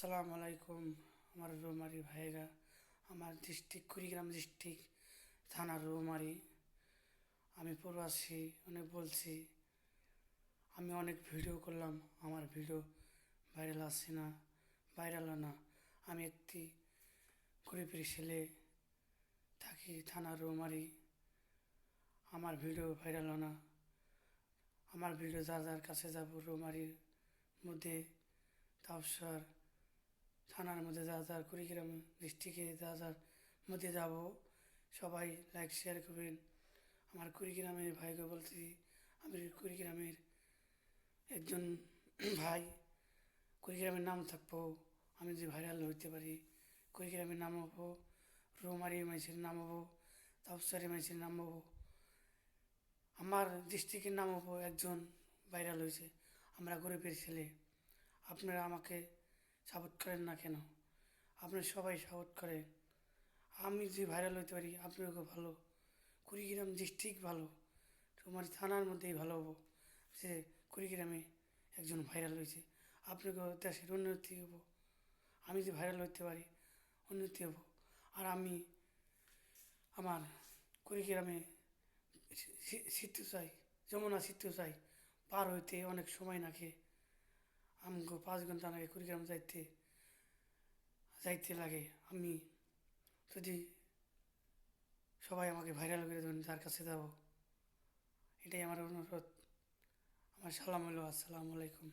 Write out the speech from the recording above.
আসসালামু আলাইকুম আমার রৌমারী ভাইয়েরা। আমার ডিস্ট্রিক্ট কুড়িগ্রাম ডিস্ট্রিক্ট থানা রৌমারী। আমি প্রবাসী, অনেক বলছি। আমি অনেক ভিডিও করলাম, আমার ভিডিও ভাইরাল আসছে না, ভাইরাল না। আমি একটি গরিবের ছেলে, থাকি থানা রৌমারী। আমার ভিডিও ভাইরাল না। আমার ভিডিও যার যার কাছে যাব রৌমারীর মধ্যে, তাপসার থানার মধ্যে যা যা কুড়িগ্রাম ডিস্ট্রিক্টে যা যার মধ্যে যাব, সবাই লাইক শেয়ার করবেন। আমার কুড়িগ্রামের ভাইকে বলছি, আমি কুড়িগ্রামের একজন ভাই। কুড়িগ্রামের নাম থাকবো, আমি যদি ভাইরাল হইতে পারি, কুড়িগ্রামের নাম হবো, রৌমারী মানুষের নাম হবো, তাপসারি মানুষের নাম হবো, আমার ডিস্ট্রিক্টের নাম হবো। একজন ভাইরাল হয়েছে, আমরা গরিবের ছেলে। আপনারা আমাকে সাপোর্ট করেন না কেন? আপনারা সবাই সাপোর্ট করেন। আমি যে ভাইরাল হইতে পারি, আপনাদেরকে ভালো, কুড়িগ্রাম ডিস্ট্রিক্ট ভালো, তোমার থানার মধ্যেই ভালো হবো যে কুড়িগ্রামে একজন ভাইরাল হয়েছে। আপনাকে দেশের উন্নতি হবো। আমি যে ভাইরাল হইতে পারি, উন্নতি হবো। আর আমি আমার কুড়িগ্রামে শিখতে চাই, যমুনা শিখতে চাই। পার হইতে অনেক সময় লাগে, আমাকে 5 ঘন্টা লাগে কুড়িগ্রাম যাইতে যাইতে লাগে। আমি যদি সবাই আমাকে ভাইরাল করে দেবেন, যার কাছে যাব, এটাই আমার অনুরোধ। আমার সালাম হলো, আসসালামু আলাইকুম।